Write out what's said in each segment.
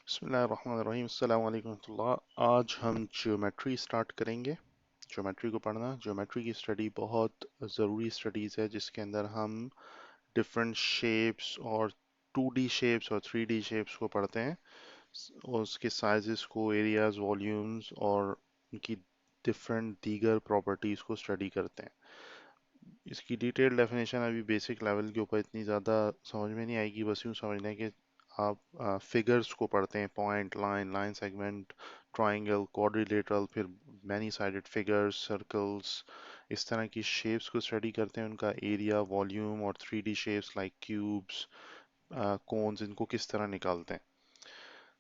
बिस्मिल्लाहिर्रहमानिर्रहीम अस्सलाम वालेकुम रहमतुल्लाह। आज हम ज्योमेट्री स्टार्ट करेंगे। ज्योमेट्री को पढ़ना, ज्योमेट्री की स्टडी बहुत ज़रूरी स्टडीज़ है जिसके अंदर हम डिफरेंट शेप्स और 2D शेप्स और 3D शेप्स को पढ़ते हैं और उसके साइजेस को, एरियाज, वॉल्यूम्स और उनकी डिफरेंट दीगर प्रॉपर्टीज़ को स्टडी करते हैं। इसकी डिटेल डेफिनेशन अभी बेसिक लेवल के ऊपर इतनी ज़्यादा समझ में नहीं आएगी, बस यूँ समझना है कि आप फिगर्स को पढ़ते हैं, point, line, line segment, triangle, quadrilateral, फिर मैनी साइडेड फिगर्स, सर्कल्स, इस तरह की शेप्स को स्टडी करते हैं, उनका एरिया, वॉल्यूम और 3D shapes like cubes, cons, इनको किस तरह निकालते हैं।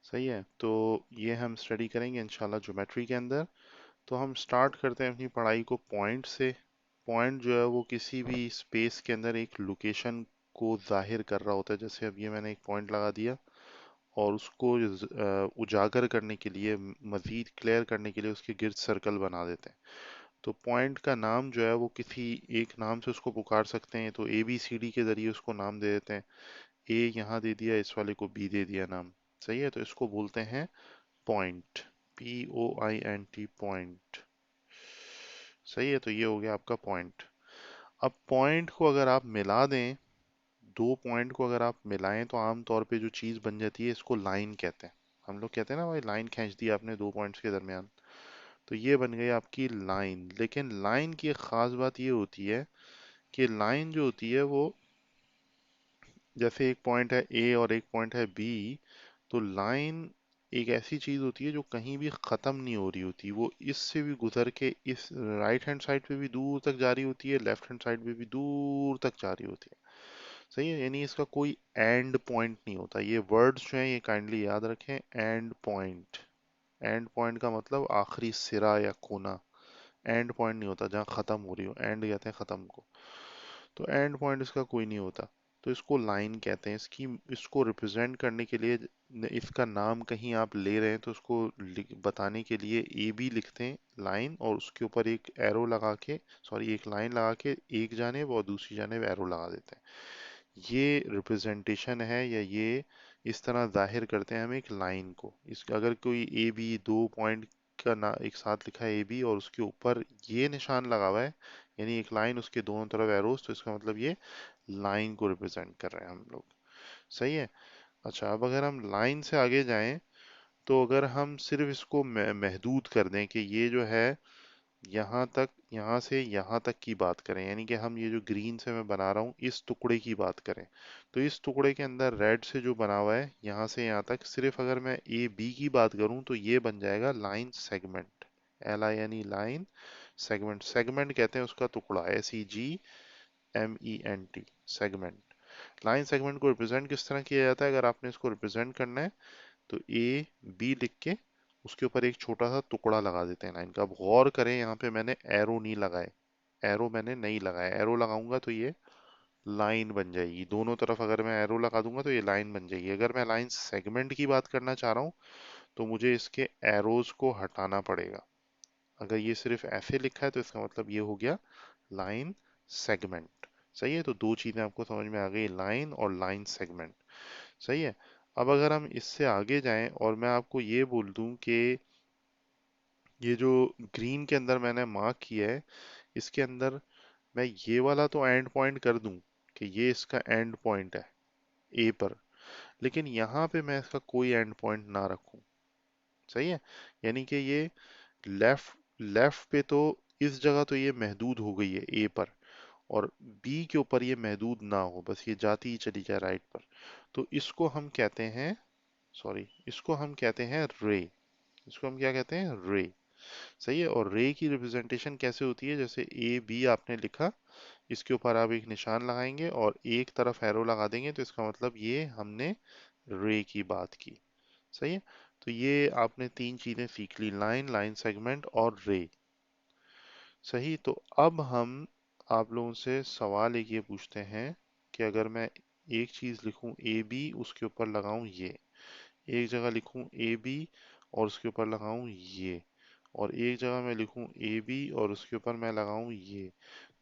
सही है, तो ये हम स्टडी करेंगे इंशाल्लाह ज्योमेट्री के अंदर। तो हम स्टार्ट करते हैं अपनी पढ़ाई को पॉइंट से। पॉइंट जो है वो किसी भी स्पेस के अंदर एक लोकेशन को जाहिर कर रहा होता है। जैसे अब ये मैंने एक पॉइंट लगा दिया और उसको उजागर करने के लिए, मजीद क्लियर करने के लिए उसके गिर्द सर्कल बना देते हैं। तो पॉइंट का नाम जो है वो किसी एक नाम से उसको पुकार सकते हैं। तो ABCD के जरिए उसको नाम दे देते हैं। ए यहाँ दे दिया, इस वाले को बी दे दिया नाम। सही है, तो इसको बोलते हैं पॉइंट। POINT, point. सही है, तो ये हो गया आपका पॉइंट। अब पॉइंट को अगर आप मिला दें, दो पॉइंट को अगर आप मिलाएं तो आमतौर पे जो चीज़ बन जाती है इसको लाइन कहते हैं। हम लोग कहते हैं ना भाई लाइन खींच दी आपने दो पॉइंट्स के दरमियान, तो ये बन गई आपकी लाइन। लेकिन लाइन की एक खास बात ये होती है कि लाइन जो होती है वो, जैसे एक पॉइंट है ए और एक पॉइंट है बी, तो लाइन एक ऐसी चीज होती है जो कहीं भी खत्म नहीं हो रही होती। वो इससे भी गुजर के इस राइट हैंड साइड पे भी दूर तक जा रही होती है, लेफ्ट हैंड साइड पे भी दूर तक जा रही होती है। सही है, यानी इसका कोई एंड पॉइंट नहीं होता। ये वर्ड्स जो हैं ये काइंडली याद रखें, एंड पॉइंट। एंड पॉइंट का मतलब आखिरी सिरा या कोना। एंड पॉइंट नहीं होता जहाँ खत्म हो रही हो, एंड कहते हैं खत्म को। तो एंड पॉइंट इसका कोई नहीं होता। तो इसको लाइन कहते हैं। इसकी इसको रिप्रेजेंट करने के लिए, इसका नाम कहीं आप ले रहे हैं तो उसको बताने के लिए AB लिखते हैं, लाइन, और उसके ऊपर एक एरो लगा के, सॉरी एक लाइन लगा के एक जानिब और दूसरी जानिब एरो लगा देते हैं। ये रिप्रेजेंटेशन है, या ये इस तरह जाहिर करते हैं हम एक लाइन को। इस अगर कोई AB दो पॉइंट का ना एक साथ लिखा है AB और उसके ऊपर ये निशान लगा हुआ है, यानी एक लाइन, उसके दोनों तरफ एरोस, तो इसका मतलब ये लाइन को रिप्रेजेंट कर रहे हैं हम लोग। सही है। अच्छा, अब अगर हम लाइन से आगे जाएं, तो अगर हम सिर्फ इसको महदूद कर दें कि ये जो है यहाँ तक, यहाँ से यहाँ तक की बात करें, यानी कि हम ये जो ग्रीन से मैं बना रहा हूँ इस टुकड़े की बात करें, तो इस टुकड़े के अंदर रेड से जो बना हुआ है यहाँ से यहाँ तक, सिर्फ अगर मैं AB की बात करूँ तो ये बन जाएगा line segment. LINE, line segment. Segment कहते हैं उसका टुकड़ा, SEGMENT, सेगमेंट। लाइन सेगमेंट को रिप्रेजेंट किस तरह किया जाता है, अगर आपने इसको रिप्रेजेंट करना है तो AB लिख के उसके ऊपर एक छोटा सा टुकड़ा लगा देते हैं लाइन का। अब गौर करें, यहाँ पे मैंने एरो नहीं लगाए, एरो मैंने नहीं लगाया। एरो लगाऊंगा तो ये लाइन बन जाएगी। दोनों तरफ अगर मैं एरो लगा दूंगा तो ये लाइन बन जाएगी। अगर मैं लाइन सेगमेंट की बात करना चाह रहा हूँ तो मुझे इसके एरोज को हटाना पड़ेगा। अगर ये सिर्फ ऐसे लिखा है तो इसका मतलब ये हो गया लाइन सेगमेंट। सही है, तो दो चीजें आपको समझ में आ गई, लाइन और लाइन सेगमेंट। सही है। अब अगर हम इससे आगे जाएं और मैं आपको ये बोल दूं कि ये जो ग्रीन के अंदर मैंने मार्क किया है, इसके अंदर मैं ये वाला तो एंड पॉइंट कर दूं कि ये इसका एंड पॉइंट है ए पर, लेकिन यहाँ पे मैं इसका कोई एंड पॉइंट ना रखूं। सही है, यानी कि ये लेफ्ट लेफ्ट पे तो इस जगह तो ये महदूद हो गई है ए पर, और बी के ऊपर ये महदूद ना हो, बस ये जाती ही चली जाए राइट पर। तो इसको हम कहते हैं, सॉरी, इसको हम कहते हैं रे। इसको हम क्या कहते हैं, रे। सही है, और रे की रिप्रेजेंटेशन कैसे होती है, जैसे AB आपने लिखा, इसके ऊपर आप एक निशान लगाएंगे और एक तरफ एरो लगा देंगे, तो इसका मतलब ये हमने रे की बात की। सही है, तो ये आपने तीन चीजें सीख ली, लाइन, लाइन सेगमेंट और रे। सही, तो अब हम आप लोगों से सवाल एक ये पूछते हैं कि अगर मैं एक चीज लिखूं AB, उसके ऊपर लगाऊं ये, एक जगह लिखूं AB और उसके ऊपर लगाऊं ये, और एक जगह मैं लिखूं AB और उसके ऊपर मैं लगाऊं ये,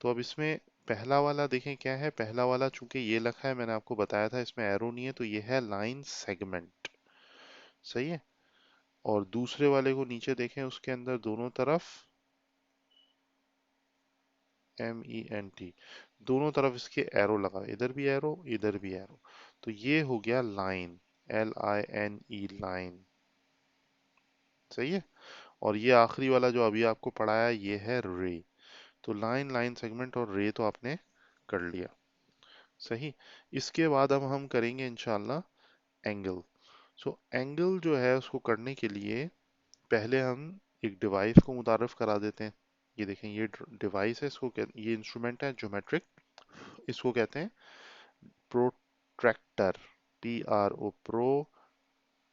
तो अब इसमें पहला वाला देखें क्या है। पहला वाला चूंकि ये लिखा है, मैंने आपको बताया था इसमें एरो नहीं है, तो ये है लाइन सेगमेंट। सही है। और दूसरे वाले को नीचे देखें, उसके अंदर दोनों तरफ MENT, दोनों तरफ इसके एरो लगा, इधर भी एरो इधर भी एरो, तो ये हो गया लाइन, LINE, लाइन। सही है। और ये आखिरी वाला जो अभी आपको पढ़ाया ये है रे। तो लाइन, लाइन सेगमेंट और रे तो आपने कर लिया। सही। इसके बाद अब हम करेंगे इंशाल्लाह एंगल। सो एंगल जो है उसको करने के लिए पहले हम एक डिवाइस को मुतारफ करा देते हैं। ये देखें, ये डिवाइस है, ये इंस्ट्रूमेंट है ज्योमेट्रिक, इसको कहते हैं protractor. PRO,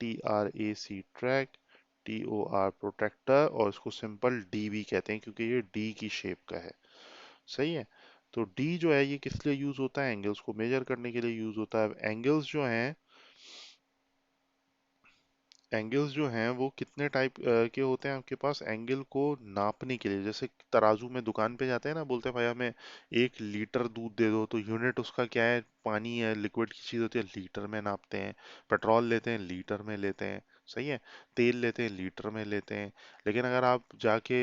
TRAC, track, TOR, protractor, और इसको सिंपल डी भी कहते हैं क्योंकि ये डी की शेप का है। सही है। तो डी जो है ये किस लिए यूज होता है? एंगल्स को मेजर करने के लिए यूज होता है। एंगल्स जो हैं, एंगल्स जो हैं वो कितने टाइप के होते हैं आपके पास? एंगल को नापने के लिए, जैसे तराजू में दुकान पे जाते हैं ना, बोलते हैं भाई हमें 1 लीटर दूध दे दो, तो यूनिट उसका क्या है? पानी है, लिक्विड की चीज होती है, लीटर में नापते हैं। पेट्रोल लेते हैं लीटर में लेते हैं। सही है। तेल लेते हैं लीटर में लेते हैं। लेकिन अगर आप जाके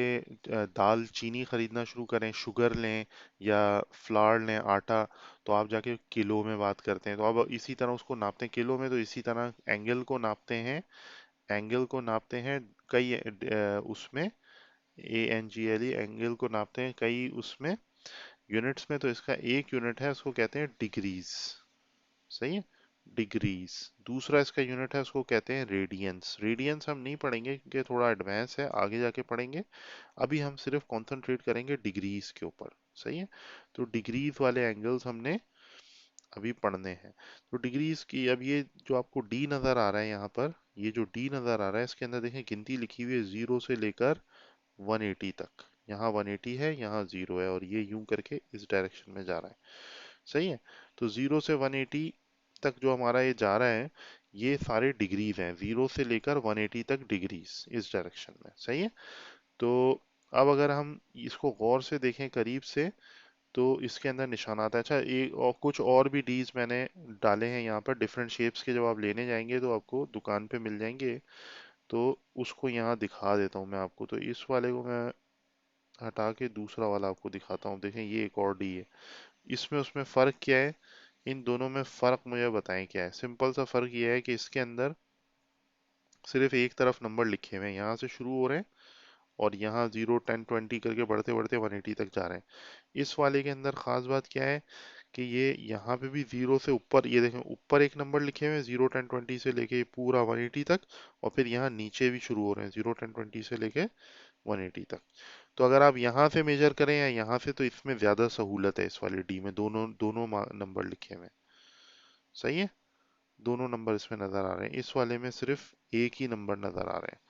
दाल चीनी खरीदना शुरू करें, शुगर लें या फ्लावर लें, आटा, तो आप जाके किलो में बात करते हैं। तो अब इसी तरह उसको नापते हैं किलो में, तो इसी तरह एंगल को नापते हैं। एंगल को नापते हैं कई उसमें, ANGLE, एंगल को नापते हैं कई उसमें यूनिट्स में। तो इसका एक यूनिट है, उसको कहते हैं डिग्रीज। सही है। डिग्रीज। दूसरा इसका यूनिट है, उसको कहते हैं रेडियंस। रेडियंस हम नहीं पढ़ेंगे क्योंकि थोड़ा एडवांस है, आगे जाके पढ़ेंगे। अभी हम सिर्फ कंसंट्रेट करेंगे डिग्रीज के ऊपर। सही है। तो डिग्रीज वाले एंगल्स हमने अभी पढ़ने हैं। तो डिग्रीज की, अब ये जो आपको डी नजर आ रहा है यहाँ पर, ये जो डी नजर आ रहा है इसके अंदर देखें गिनती लिखी हुई है 0 से लेकर 180 तक। यहाँ 180 है, यहाँ 0 है, और ये यूं करके इस डायरेक्शन में जा रहा है। सही है। तो 0 से 180 तक जो हमारा ये जा रहा है, ये सारे डिग्रीज हैं, 0 से लेकर 180 तक डिग्रीज इस डायरेक्शन में। सही है। तो अब अगर हम इसको गौर से देखें करीब से, तो इसके अंदर निशानात है। अच्छा, एक और कुछ और भी डीज मैंने डाले हैं यहाँ पर डिफरेंट शेप्स के, जब आप लेने जाएंगे तो आपको दुकान पे मिल जाएंगे। तो उसको यहाँ दिखा देता हूँ मैं आपको। तो इस वाले को मैं हटा के दूसरा वाला आपको दिखाता हूँ। देखें, ये एक और डी है। इसमें उसमें फ़र्क क्या है? इन दोनों में फ़र्क मुझे बताएं क्या है। सिंपल सा फ़र्क ये है कि इसके अंदर सिर्फ एक तरफ नंबर लिखे हुए हैं, यहाँ से शुरू हो रहे हैं और यहाँ 0 10 20 करके बढ़ते बढ़ते 180 तक जा रहे हैं। इस वाले के अंदर खास बात क्या है कि ये यहाँ पे भी 0 से ऊपर, ये देखें ऊपर एक नंबर लिखे हुए हैं 0 10 20 से लेके पूरा 180 तक, और फिर यहाँ नीचे भी शुरू हो रहे हैं 0 10 20 से लेके 180 तक। तो अगर आप यहाँ से मेजर करें या यहाँ से, तो इसमें ज्यादा सहूलत है इस वाले डी में, दोनों दोनों नंबर लिखे हुए हैं। सही है। दोनों नंबर इसमें नजर आ रहे हैं, इस वाले में सिर्फ एक ही नंबर नजर आ रहे हैं।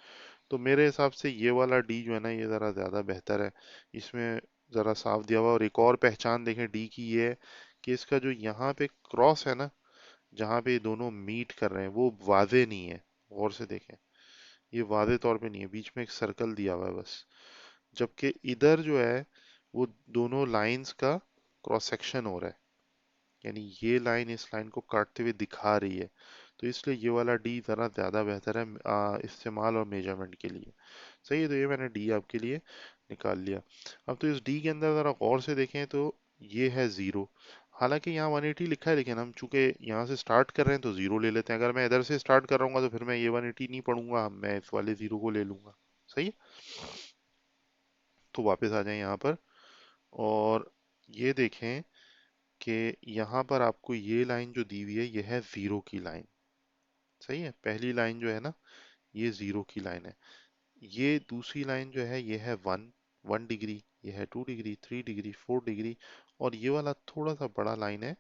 तो मेरे हिसाब से ये वाला डी जो है ना, ये ज़रा ज़्यादा बेहतर है। इसमें ज़रा साफ दिया हुआ, और एक और पहचान देखें डी की ये है कि इसका जो यहाँ पे क्रॉस है ना, जहाँ पे ये दोनों मीट कर रहे हैं, वो वाजे नहीं है। गौर से देखें, ये वाजे तौर पे नहीं है, बीच में एक सर्कल दिया हुआ है बस। जबकि इधर जो है वो दोनों लाइंस का क्रॉस सेक्शन हो रहा है, यानी ये लाइन इस लाइन को काटते हुए दिखा रही है। तो इसलिए ये वाला डी ज़रा ज़्यादा बेहतर है इस्तेमाल और मेजरमेंट के लिए। सही है। तो ये मैंने डी आपके लिए निकाल लिया। अब तो इस डी के अंदर ज़रा गौर से देखें तो ये है 0। हालांकि यहाँ 180 लिखा है, लेकिन हम चूंकि यहाँ से स्टार्ट कर रहे हैं तो 0 ले लेते हैं। अगर मैं इधर से स्टार्ट कर रहा हूँ तो फिर मैं ये 180 नहीं पढ़ूंगा, मैं इस वाले 0 को ले लूंगा। सही है। तो वापस आ जाए यहाँ पर, और ये देखें कि यहाँ पर आपको ये लाइन जो दी हुई है ये है 0 की लाइन। सही है। पहली लाइन जो है ना, ये 0 की लाइन है। ये दूसरी लाइन जो है ये है 1 डिग्री, ये है 2 डिग्री, 3 डिग्री, 4 डिग्री, और ये वाला थोड़ा सा बड़ा लाइन है,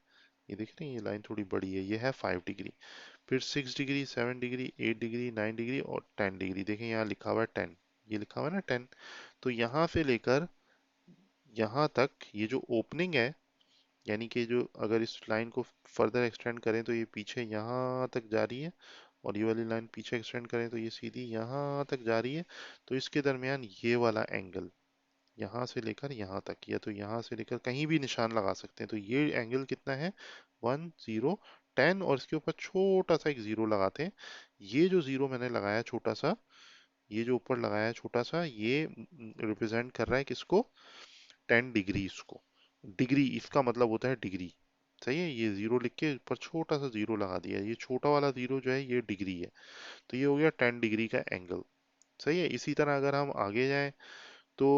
ये देख रहे हैं, ये लाइन थोड़ी बड़ी है, ये है 5 डिग्री। फिर 6 डिग्री, 7 डिग्री, 8 डिग्री, 9 डिग्री और 10 डिग्री। देखें यहाँ लिखा हुआ है 10, ये लिखा हुआ है ना 10। तो यहाँ से लेकर यहाँ तक ये जो ओपनिंग है, यानी कि जो अगर इस लाइन को फर्दर एक्सटेंड करें तो ये पीछे यहाँ तक जा रही है, और ये वाली लाइन पीछे एक्सटेंड करें तो ये सीधी यहाँ तक जा रही है। तो इसके दरमियान ये वाला एंगल, यहाँ से लेकर यहाँ तक, या तो यहाँ से लेकर कहीं भी निशान लगा सकते हैं, तो ये एंगल कितना है? 102 10 और इसके ऊपर छोटा सा एक जीरो लगाते हैं। ये जो जीरो मैंने लगाया छोटा सा, ये जो ऊपर लगाया है छोटा सा, ये रिप्रेजेंट कर रहा है किसको? 10 डिग्रीज को। डिग्री इसका मतलब होता है डिग्री। सही है, ये जीरो लिख के ऊपर छोटा सा जीरो लगा दिया, ये छोटा वाला जीरो जो है ये डिग्री है। तो ये हो गया 10 डिग्री का एंगल। सही है। इसी तरह अगर हम आगे जाएं तो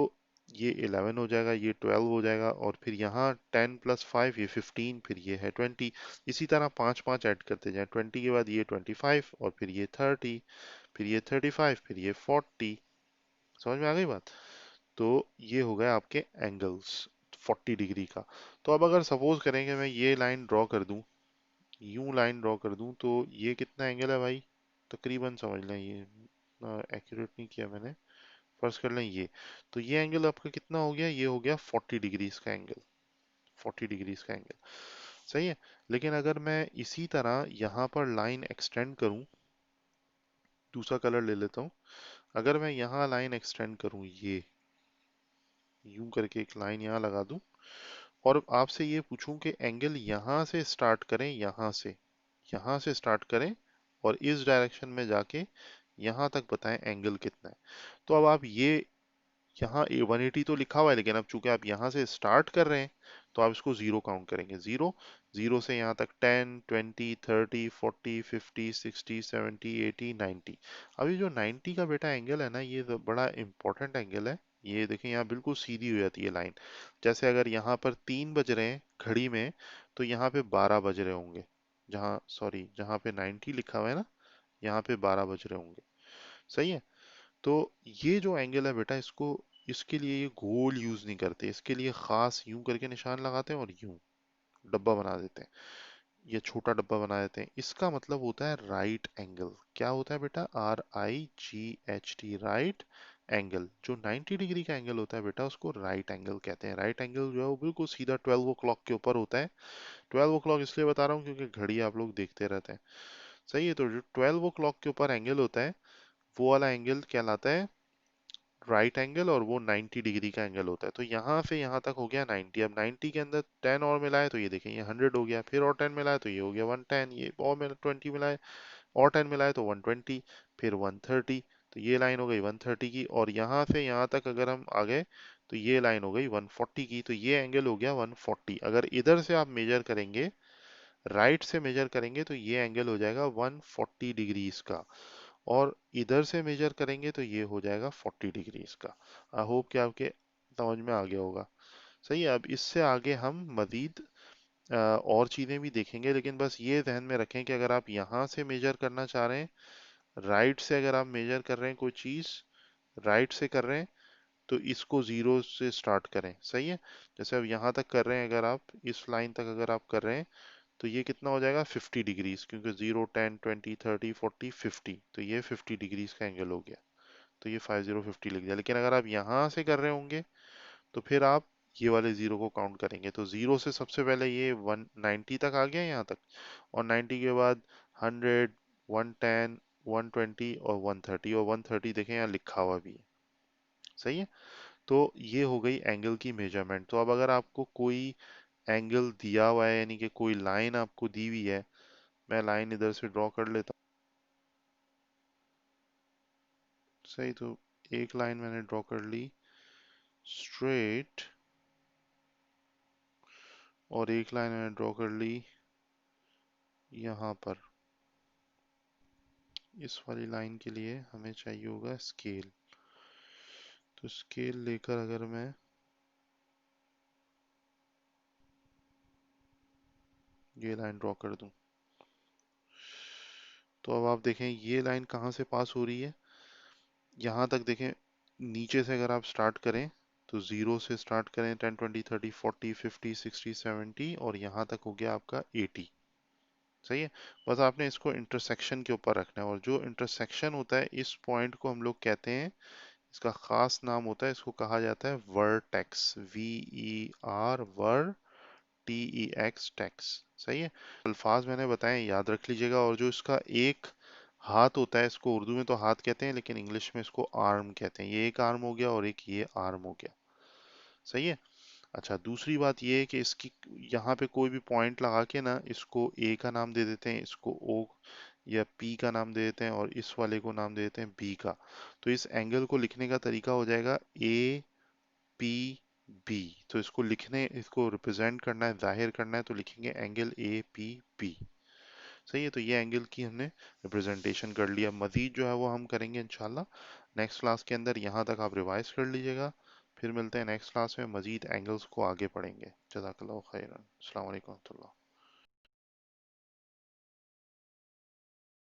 ये 11 हो जाएगा, ये 12 हो जाएगा, और फिर यहाँ 10 + 5 ये 15, फिर ये है 20। इसी तरह पाँच पाँच ऐड करते जाएं, 20 के बाद ये 25, और फिर ये 30, फिर ये 35, फिर ये 40। समझ में आ गई बात? तो ये हो गया आपके एंगल्स 40 डिग्री का। तो अब अगर सपोज करें कि मैं ये लाइन ड्रॉ कर दूं, यूं लाइन ड्रॉ कर दूं, तो ये कितना एंगल है भाई? तकरीबन समझ लें, ये एक्यूरेट नहीं किया मैंने, फर्ज कर लें ये। तो ये एंगल आपका कितना हो गया? ये हो गया 40 डिग्रीज का एंगल। 40 डिग्रीज का एंगल। सही है। लेकिन अगर मैं इसी तरह यहाँ पर लाइन एक्सटेंड करूँ, दूसरा कलर ले लेता हूँ। अगर मैं यहाँ लाइन एक्सटेंड करूँ, ये यूं करके एक लाइन यहाँ लगा दूं, और आपसे ये पूछूं कि एंगल यहाँ से स्टार्ट करें, यहाँ से स्टार्ट करें, और इस डायरेक्शन में जाके यहाँ तक बताएं एंगल कितना है। तो अब आप ये, यहाँ 180 तो लिखा हुआ है, लेकिन अब चूंकि आप यहाँ से स्टार्ट कर रहे हैं तो आप इसको जीरो काउंट करेंगे। जीरो, जीरो से यहाँ तक 10, 20, 30, 40, 50, 60, 70, 80, 90। अभी जो 90 का बेटा एंगल है ना, ये तो बड़ा इंपॉर्टेंट एंगल है। ये देखें, यहाँ बिल्कुल सीधी हो जाती है लाइन। जैसे अगर यहाँ पर 3 बज रहे हैं घड़ी में, तो यहाँ पे 12 बज रहे होंगे। जहाँ, सॉरी, जहाँ पे 90 लिखा हुआ है ना, यहाँ पे 12 बज रहे होंगे। सही है। तो ये जो एंगल है बेटा, इसको, इसके लिए ये गोल यूज नहीं करते, इसके लिए खास यूं करके निशान लगाते हैं और यूं डब्बा बना देते हैं, ये छोटा डब्बा बना देते हैं। इसका मतलब होता है राइट एंगल। क्या होता है बेटा? RIGHT, right angle. जो 90 डिग्री का एंगल होता है बेटा, उसको राइट एंगल कहते हैं। राइट एंगल जो है वो बिल्कुल सीधा 12 ओ क्लॉक के ऊपर होता है। 12 ओ क्लॉक इसलिए बता रहा हूँ क्योंकि घड़ी आप लोग देखते रहते हैं। सही है। तो जो 12 ओ क्लॉक के ऊपर एंगल होता है, वो वाला एंगल कहलाता है राइट एंगल, और वो 90 डिग्री का एंगल होता है। तो यहाँ से यहाँ तक हो गया 90। अब 90 के अंदर 10 और मिलाए तो ये देखें, ये 100 हो गया, फिर और 10 मिलाए तो ये हो गया 110, ये और 20 मिलाए और 10 मिलाए तो 120, फिर 130। तो ये लाइन हो गई 130 की, और यहाँ से यहाँ तक अगर हम आ गए तो ये लाइन हो गई 140 की। तो ये एंगल हो गया 140। अगर इधर से आप मेजर करेंगे, राइट से मेजर करेंगे, तो ये एंगल हो जाएगा 140 डिग्रीज का, और इधर से मेजर करेंगे तो ये हो जाएगा 40 डिग्रीज का। आई होप कि आपके समझ में आ गया होगा। सही है। अब इससे आगे हम मजीद और चीज़ें भी देखेंगे, लेकिन बस ये ध्यान में रखें कि अगर आप यहाँ से मेजर करना चाह रहे हैं, राइट से अगर आप मेजर कर रहे हैं कोई चीज़, राइट से कर रहे हैं, तो इसको जीरो से स्टार्ट करें। सही है। जैसे अब यहाँ तक कर रहे हैं, अगर आप इस लाइन तक अगर आप कर रहे हैं, तो ये कितना हो जाएगा 50 डिग्रीज, क्योंकि 0, 10, 20, 30, 40, 50, तो ये 50 डिग्रीज का एंगल हो गया। तो ये 50 लिख दिया। लेकिन अगर आप यहाँ से कर रहे होंगे तो फिर आप ये वाले जीरो को काउंट करेंगे। तो जीरो से सबसे पहले ये 190 तक आ गया यहाँ तक, और 90 के बाद 100, 110, 120 और 130, और 130 देखें यहाँ लिखा हुआ भी है। सही है। तो ये हो गई एंगल की मेजरमेंट। तो अब अगर आपको कोई एंगल दिया हुआ है, यानी कि कोई लाइन आपको दी हुई है, मैं लाइन इधर से ड्रॉ कर लेता हूँ। सही। तो एक लाइन मैंने ड्रॉ कर ली स्ट्रेट, और एक लाइन मैंने ड्रॉ कर ली यहाँ पर। इस वाली लाइन के लिए हमें चाहिए होगा स्केल। तो स्केल लेकर अगर मैं ये लाइन ड्रॉ कर दूं, तो अब आप देखें ये लाइन कहाँ से पास हो रही है? यहाँ तक देखें, नीचे से अगर आप स्टार्ट करें तो जीरो से स्टार्ट करें, 10, 20, 30, 40, 50, 60, 70, और यहाँ तक हो गया आपका 80। सही है। बस आपने इसको इंटरसेक्शन के ऊपर रखना है, और जो इंटरसेक्शन होता है इस पॉइंट को हम लोग कहते हैं, इसका खास नाम होता है, इसको कहा जाता है वर्टेक्स। VER, वर्, TEX, टैक्स। सही है। अल्फाज मैंने बताए, याद रख लीजिएगा। और जो इसका एक हाथ होता है, इसको उर्दू में तो हाथ कहते हैं, लेकिन इंग्लिश में इसको आर्म कहते हैं। ये एक आर्म हो गया और एक ये आर्म हो गया। सही है। अच्छा, दूसरी बात ये है कि इसकी यहाँ पे कोई भी पॉइंट लगा के ना इसको ए का नाम दे देते हैं, इसको ओ या पी का नाम दे देते हैं और इस वाले को नाम दे देते हैं बी का। तो इस एंगल को लिखने का तरीका हो जाएगा ए पी बी। तो इसको लिखने, इसको रिप्रेजेंट करना है, जाहिर करना है, तो लिखेंगे एंगल ए पी बी। सही है, तो ये एंगल की हमने रिप्रेजेंटेशन कर लिया। मजीद जो है वो हम करेंगे इंशाल्लाह नेक्स्ट क्लास के अंदर। यहाँ तक आप रिवाइज कर लीजिएगा, फिर मिलते हैं नेक्स्ट क्लास में, मजीद एंगल्स को आगे पढ़ेंगे। जज़ाकल्लाहु खैरन। अस्सलाम वालेकुम।